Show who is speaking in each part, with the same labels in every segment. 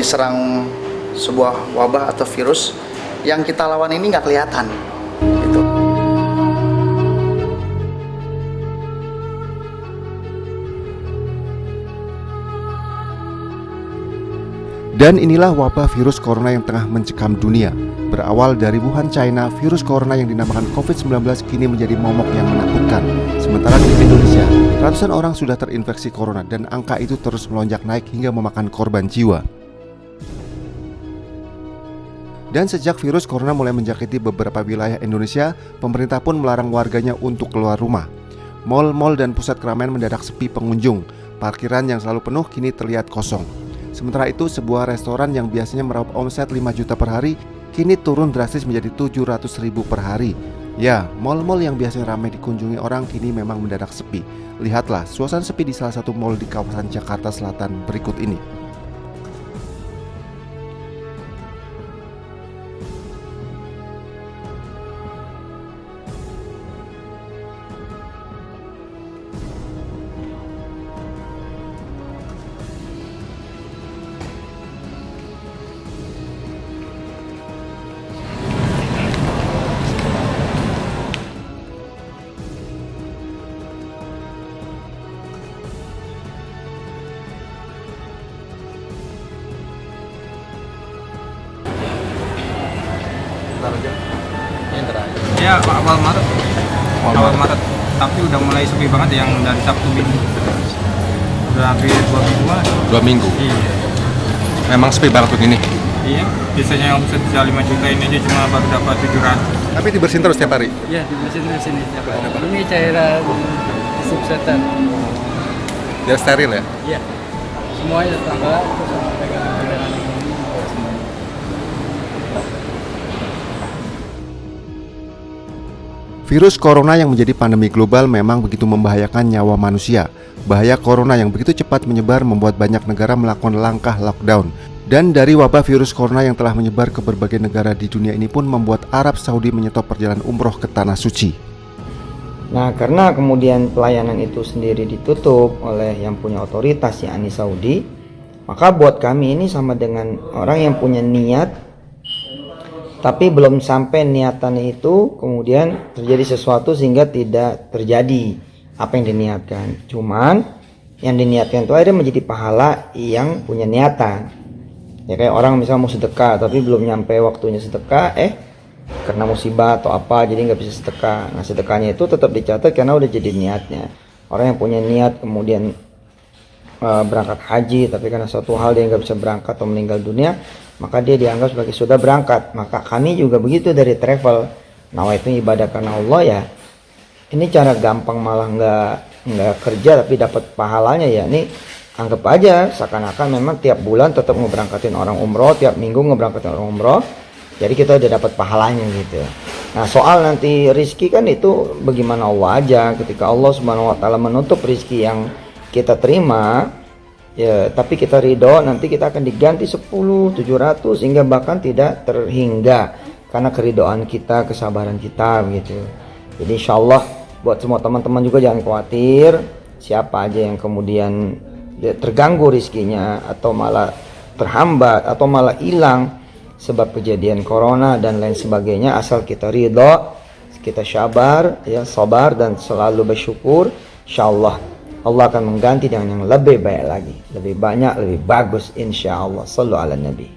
Speaker 1: diserang sebuah wabah atau virus yang kita lawan ini nggak kelihatan gitu.
Speaker 2: Dan inilah wabah virus corona yang tengah mencekam dunia. Berawal dari Wuhan, China, virus corona yang dinamakan COVID-19 kini menjadi momok yang menakutkan. Sementara di Indonesia, ratusan orang sudah terinfeksi corona dan angka itu terus melonjak naik hingga memakan korban jiwa. Dan sejak virus corona mulai menjakiti beberapa wilayah Indonesia, pemerintah pun melarang warganya untuk keluar rumah. Mal-mal dan pusat keramaian mendadak sepi pengunjung. Parkiran yang selalu penuh kini terlihat kosong. Sementara itu, sebuah restoran yang biasanya meraup omset 5 juta per hari kini turun drastis menjadi 700.000 per hari. Ya, mal-mal yang biasanya ramai dikunjungi orang kini memang mendadak sepi. Lihatlah suasana sepi di salah satu mal di kawasan Jakarta Selatan berikut ini.
Speaker 3: Ya awal Maret, tapi udah mulai sepi banget yang dari Sabtu Minggu. Udah hampir 2 mingguan.
Speaker 4: 2 minggu?
Speaker 3: Iya.
Speaker 4: Memang sepi banget begini?
Speaker 3: Iya, biasanya omset bisa 5 juta ini aja cuma baru dapat 700.
Speaker 4: Tapi dibersihin terus tiap hari?
Speaker 5: Iya, dibersihin terus ini tiap hari. Ini cairan disinfektan.
Speaker 4: Biar steril ya?
Speaker 5: Iya. Semuanya tetangga terus sama pegangan-pegangan ini.
Speaker 2: Virus corona yang menjadi pandemi global memang begitu membahayakan nyawa manusia. Bahaya corona yang begitu cepat menyebar membuat banyak negara melakukan langkah lockdown. Dan dari wabah virus corona yang telah menyebar ke berbagai negara di dunia ini pun membuat Arab Saudi menyetop perjalanan umroh ke Tanah Suci.
Speaker 6: Nah, karena kemudian pelayanan itu sendiri ditutup oleh yang punya otoritas, yakni Saudi, maka buat kami ini sama dengan orang yang punya niat tapi belum sampai niatannya itu kemudian terjadi sesuatu sehingga tidak terjadi apa yang diniatkan. Cuman yang diniatkan itu akhirnya menjadi pahala yang punya niatan. Ya kayak orang misalnya mau sedekah tapi belum nyampe waktunya sedekah, karena musibah atau apa jadi nggak bisa sedekah. Nah, sedekahnya itu tetap dicatat karena udah jadi niatnya. Orang yang punya niat kemudian berangkat haji tapi karena suatu hal dia nggak bisa berangkat atau meninggal dunia, maka dia dianggap sebagai sudah berangkat. Maka kami juga begitu dari travel. Nah, itu ibadah karena Allah ya. Ini cara gampang malah nggak kerja tapi dapat pahalanya ya. Ini anggap aja seakan-akan memang tiap bulan tetap ngeberangkatin orang umroh, tiap minggu ngeberangkatin orang umroh. Jadi kita udah dapat pahalanya gitu. Nah, soal nanti rizki kan itu bagaimana Allah aja. Ketika Allah Subhanahu Wa Taala menutup rizki yang kita terima, ya, tapi kita ridho, nanti kita akan diganti 10, 700 hingga bahkan tidak terhingga karena keridoan kita, kesabaran kita begitu. Jadi insyaallah buat semua teman-teman juga jangan khawatir siapa aja yang kemudian terganggu rizkinya atau malah terhambat atau malah hilang sebab kejadian corona dan lain sebagainya, asal kita ridho, kita sabar dan selalu bersyukur, insyaallah Allah akan mengganti dengan yang lebih baik lagi, lebih banyak, lebih bagus insyaallah. Shallu ala nabi.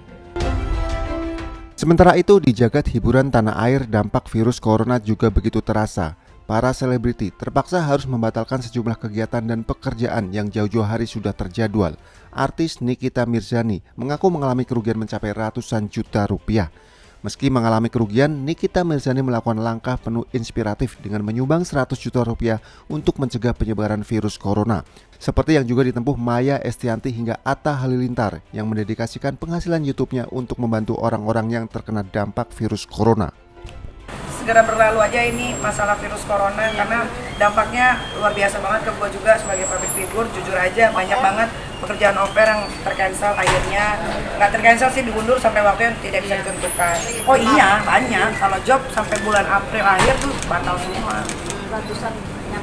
Speaker 2: Sementara itu di jagat hiburan tanah air, dampak virus corona juga begitu terasa. Para selebriti terpaksa harus membatalkan sejumlah kegiatan dan pekerjaan yang jauh-jauh hari sudah terjadwal. Artis Nikita Mirzani mengaku mengalami kerugian mencapai ratusan juta rupiah. Meski mengalami kerugian, Nikita Mirzani melakukan langkah penuh inspiratif dengan menyumbang 100 juta rupiah untuk mencegah penyebaran virus corona. Seperti yang juga ditempuh Maya Estianti hingga Atta Halilintar yang mendedikasikan penghasilan YouTube-nya untuk membantu orang-orang yang terkena dampak virus corona.
Speaker 7: Segera berlalu aja ini masalah virus corona karena dampaknya luar biasa banget ke gue juga sebagai public figure. Jujur aja banyak banget pekerjaan offer yang tercancel, akhirnya nggak tercancel sih, diundur sampai waktu yang tidak bisa ditentukan. Oh iya banyak, kalau job sampai bulan April akhir tuh batal semua.
Speaker 8: Ratusan.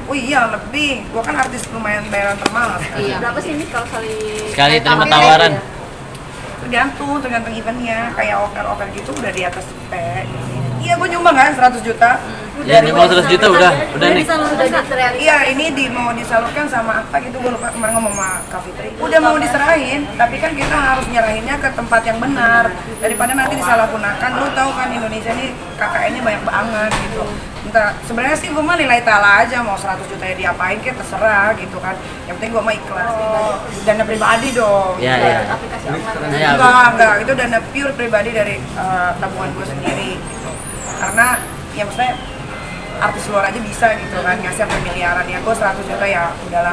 Speaker 7: Oh iya lebih, gue kan artis lumayan bayaran termahal.
Speaker 8: Iya. Berapa sih ini kalau
Speaker 9: Sekali terima tawaran?
Speaker 7: tergantung eventnya. Kayak offer gitu udah di atas P. Iya, gue nyumbang kan 100 juta.
Speaker 5: Ya, nyumbang 100 juta udah nih.
Speaker 7: Iya, ini mau disalurkan sama apa gitu, gue lupa kemarin ngomong sama Kak Fitri. Udah mau diserahin, tapi kan kita harus nyerahinnya ke tempat yang benar daripada nanti disalahgunakan. Lu tahu kan Indonesia ini KKN-nya banyak banget gitu. Entah, sebenarnya sih gue mah nilai tala aja, mau 100 juta ya diapain kayak terserah gitu kan. Yang penting gue mah ikhlas. Dana pribadi dong.
Speaker 5: Iya.
Speaker 7: Enggak, itu dana pure pribadi dari tabungan gue sendiri gitu. Karena ya maksudnya artis luar aja bisa gitu kan ngasih sampai miliaran, ya gue 100 juta ya udahlah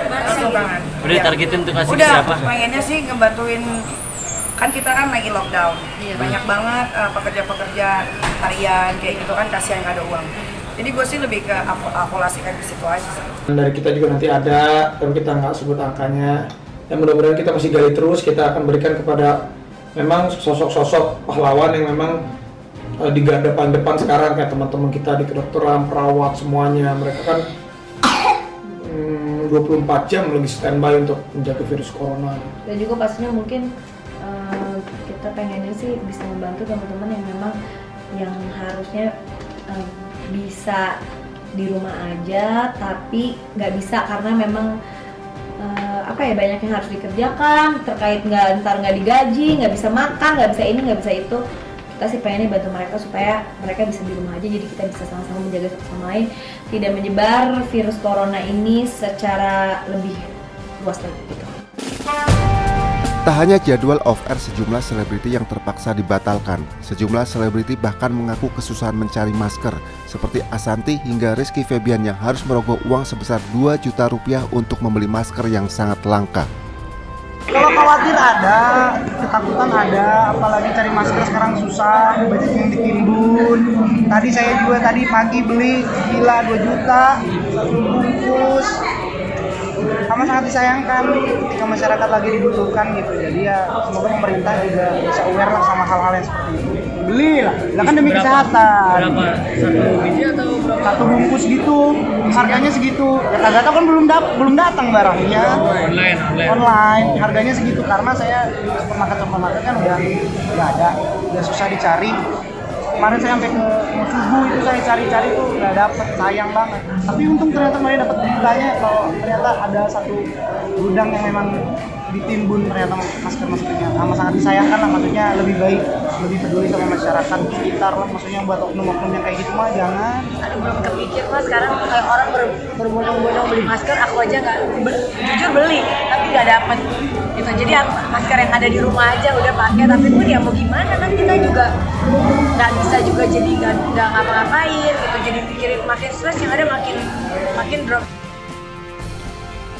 Speaker 7: langsung tangan.
Speaker 5: Udah targetin untuk kasih
Speaker 7: udah,
Speaker 5: siapa?
Speaker 7: pengennya sih ngebantuin, kan kita kan lagi lockdown, banyak banget pekerja-pekerja harian kayak gitu kan, kasihan nggak ada uang. Jadi gue sih lebih ke akulasikan ke situ aja.
Speaker 8: Dari kita juga nanti ada, tapi kita nggak sebut angkanya. Dan mudah-mudahan kita masih gali terus, kita akan berikan kepada memang sosok-sosok pahlawan yang memang di garda paling depan sekarang, kayak teman-teman kita di kedokteran, perawat, semuanya. Mereka kan 24 jam lagi standby untuk menjaga virus corona.
Speaker 9: Dan juga pastinya mungkin kita pengennya sih bisa membantu teman-teman yang memang yang harusnya bisa di rumah aja tapi nggak bisa karena memang banyak yang harus dikerjakan terkait ntar nggak digaji, nggak bisa makan, nggak bisa ini, nggak bisa itu. Kita sih pengennya bantu mereka supaya mereka bisa di rumah aja, jadi kita bisa sama-sama menjaga satu sama lain, tidak menyebar virus corona ini secara lebih luas lagi gitu.
Speaker 2: Tak hanya jadwal off-air sejumlah selebriti yang terpaksa dibatalkan, sejumlah selebriti bahkan mengaku kesusahan mencari masker, seperti Ashanty hingga Rizky Febian yang harus merogoh uang sebesar 2 juta rupiah untuk membeli masker yang sangat langka.
Speaker 10: Kalau khawatir ada, ketakutan ada, apalagi cari masker sekarang susah, banyak yang ditimbun. Tadi saya juga pagi beli, gila 2 juta, 1 bungkus. Sama sangat disayangkan ketika masyarakat lagi dibutuhkan gitu. Jadi ya semoga pemerintah juga bisa aware lah sama hal-hal yang seperti itu. Beli lah kan demi kesehatan.
Speaker 5: Berapa? 1 biji atau berapa?
Speaker 10: 1 bungkus gitu, harganya segitu. Ya kagak tahu kan belum datang barangnya. Online, harganya segitu karena saya di supermarket kan udah nggak ada, udah susah dicari. Kemarin saya sampai ke subuh itu saya cari-cari tuh nggak dapet, sayang banget. Tapi untung ternyata kemarin dapat beritanya kalau ternyata ada satu gudang yang memang ditimbun ternyata masker-maskernya. Sangat disayangkan lah, maksudnya lebih baik, lebih peduli sama masyarakat sekitar lah, maksudnya buat oknum-oknum yang kayak gitu mah jangan.
Speaker 9: Aduh, belum kepikir mas, sekarang kayak orang berbondong-bondong beli masker, aku aja jujur beli tapi nggak dapet gitu. Jadi masker yang ada di rumah aja udah pakai, tapi pun ya mau gimana kan kita juga nggak bisa juga jadi nggak ngapa-ngapain gitu, jadi pikirin makin stres yang ada makin drop.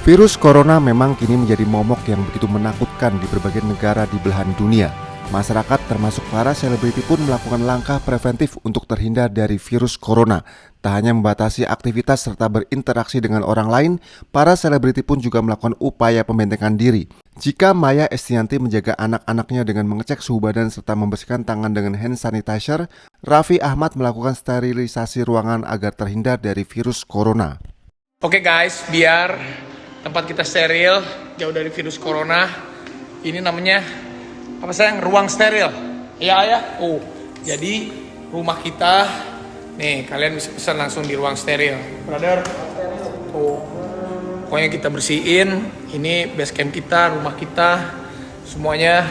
Speaker 2: Virus corona memang kini menjadi momok yang begitu menakutkan di berbagai negara di belahan dunia. Masyarakat termasuk para selebriti pun melakukan langkah preventif untuk terhindar dari virus corona. Tak hanya membatasi aktivitas serta berinteraksi dengan orang lain, para selebriti pun juga melakukan upaya pembentengan diri. Jika Maya Estianty menjaga anak-anaknya dengan mengecek suhu badan serta membersihkan tangan dengan hand sanitizer, Raffi Ahmad melakukan sterilisasi ruangan agar terhindar dari virus corona.
Speaker 11: Oke guys, biar tempat kita steril, jauh dari virus corona, ini namanya apa sayang? Ruang steril. Ya. Jadi rumah kita, nih kalian bisa pesan langsung di ruang steril, brother. Pokoknya kita bersihin. Ini base camp kita, rumah kita, semuanya,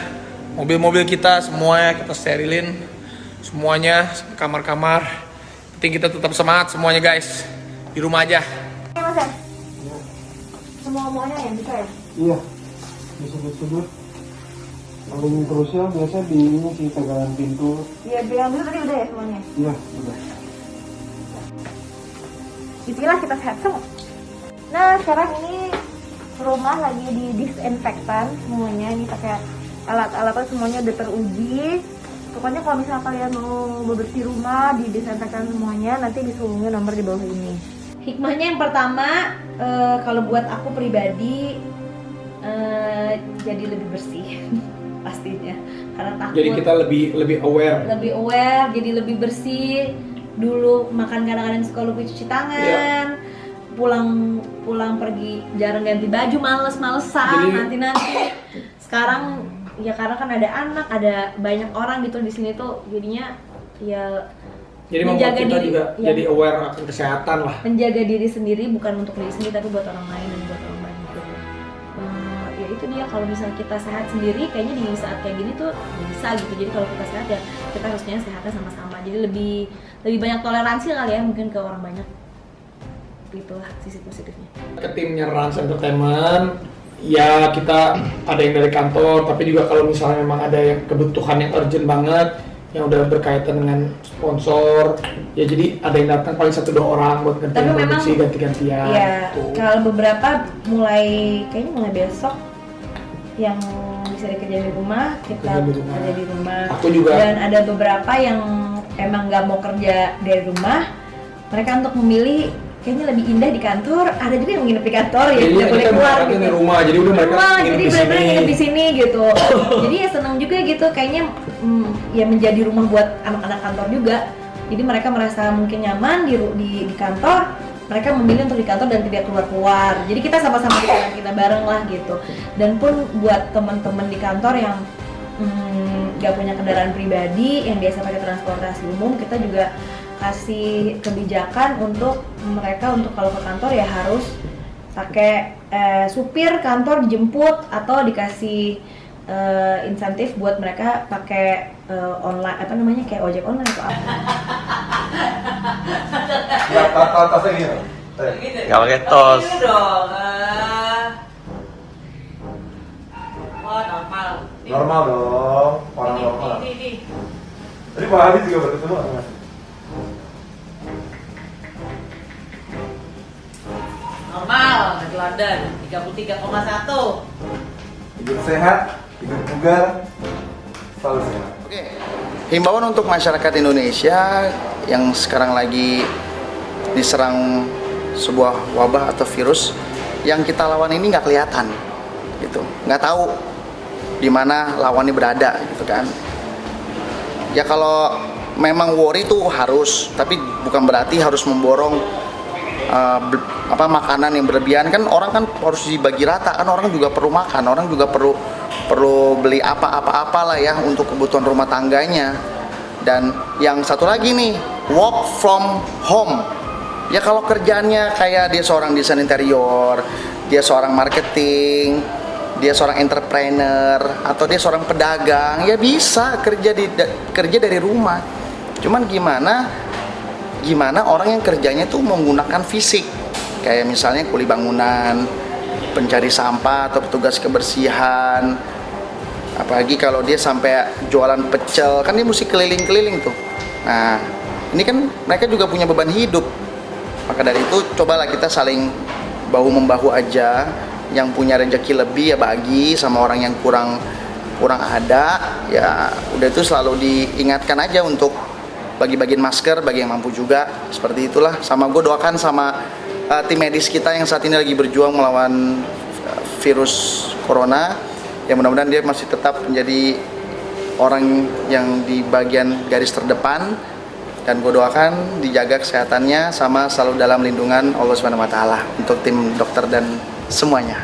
Speaker 11: mobil-mobil kita, semuanya kita sterilin, semuanya, kamar-kamar. Penting kita tetap semangat semuanya guys, di rumah aja.
Speaker 9: Semua-muanya yang bisa ya?
Speaker 8: Iya, di sudut-sudut. Paling krusial biasanya di ini sih, pegangan pintu.
Speaker 9: Iya, diambil tadi udah ya semuanya?
Speaker 8: Iya, udah.
Speaker 9: Bismillah, kita sehat semua. Nah, sekarang ini rumah lagi di disinfektan semuanya. Ini pakai alat-alatnya semuanya udah teruji. Pokoknya kalau misalnya kalian mau bebersih rumah, di disinfektan semuanya, nanti disuruhnya nomor di bawah ini. Hikmahnya yang pertama, kalau buat aku pribadi, jadi lebih bersih pastinya. Karena takut. Jadi
Speaker 8: kita lebih aware.
Speaker 9: Lebih aware, jadi lebih bersih. Dulu makan kadang-kadang suka lupa cuci tangan. Yeah. Pulang pergi jarang ganti baju, males-malesan nanti. Sekarang ya karena kan ada anak, ada banyak orang gitu di sini tuh, jadinya ya
Speaker 8: Jadi membuat kita juga jadi aware akan kesehatan lah.
Speaker 9: Menjaga diri sendiri bukan untuk diri sendiri tapi buat orang lain dan buat orang banyak gitu. Ya itu dia, kalau misalnya kita sehat sendiri kayaknya di saat kayak gini tuh bisa gitu. Jadi kalau kita sehat ya kita harusnya sehatnya sama-sama. Jadi lebih banyak toleransi kali ya mungkin ke orang banyak. Itulah sisi positifnya.
Speaker 8: Ke timnya Rans Entertainment, ya kita ada yang dari kantor, tapi juga kalau misalnya memang ada yang kebutuhan yang urgent banget, yang udah berkaitan dengan sponsor, ya jadi ada yang datang paling 1-2 orang buat gantian produksi, ganti-gantian.
Speaker 9: Iya,
Speaker 8: gitu.
Speaker 9: kalau beberapa kayaknya mulai besok yang bisa dikerjain di rumah, kita kerja di rumah.
Speaker 8: Aku juga.
Speaker 9: Dan ada beberapa yang emang nggak mau kerja dari rumah, mereka untuk memilih kayaknya lebih indah di kantor. Ada juga yang nginep di kantor ya, tidak boleh keluar gitu.
Speaker 8: Di rumah, jadi udah mereka
Speaker 9: jadi benar-benar nginep di sini gitu. Jadi ya senang juga gitu, kayaknya ya menjadi rumah buat anak-anak kantor juga. Jadi mereka merasa mungkin nyaman di kantor, mereka memilih untuk di kantor dan tidak keluar-keluar. Jadi kita sama-sama kita bareng lah gitu. Dan pun buat teman-teman di kantor yang gak punya kendaraan pribadi, yang biasa pakai transportasi umum, kita juga kasih kebijakan untuk mereka untuk kalau ke kantor ya harus pakai supir kantor dijemput atau dikasih insentif buat mereka pakai online, apa namanya, kayak ojek online atau apa.
Speaker 4: Ya, tasnya gitu.
Speaker 12: Gak pakai tos.
Speaker 7: Wah, normal.
Speaker 4: Normal dong, orang normal. Tadi Pak Hadi juga baru ketemu sama.
Speaker 7: Normal, di London 33,1.
Speaker 4: Hidup sehat, hidup bugar, selalu sehat.
Speaker 1: Oke, himbauan untuk masyarakat Indonesia yang sekarang lagi diserang sebuah wabah atau virus yang kita lawan ini nggak kelihatan, gitu, nggak tahu di mana lawannya berada, gitu kan. Ya kalau memang worry itu harus, tapi bukan berarti harus memborong makanan yang berlebihan. Kan orang kan harus dibagi rata, kan orang juga perlu makan, orang juga perlu beli apa lah ya untuk kebutuhan rumah tangganya. Dan yang satu lagi nih, work from home. Ya kalau kerjaannya kayak dia seorang desain interior, dia seorang marketing, dia seorang entrepreneur, atau dia seorang pedagang, ya bisa kerja dari rumah. Cuman gimana orang yang kerjanya tuh menggunakan fisik, kayak misalnya kuli bangunan, pencari sampah atau petugas kebersihan. Apalagi kalau dia sampai jualan pecel, kan dia mesti keliling-keliling tuh. Nah, ini kan mereka juga punya beban hidup. Maka dari itu cobalah kita saling bahu-membahu aja. Yang punya rezeki lebih ya bagi, sama orang yang kurang ada, ya udah itu selalu diingatkan aja untuk bagi-bagiin masker bagi yang mampu juga. Seperti itulah. Sama gue doakan sama tim medis kita yang saat ini lagi berjuang melawan virus corona. Ya mudah-mudahan dia masih tetap menjadi orang yang di bagian garis terdepan, dan gue doakan dijaga kesehatannya sama selalu dalam lindungan Allah Subhanahu wa taala untuk tim dokter dan semuanya.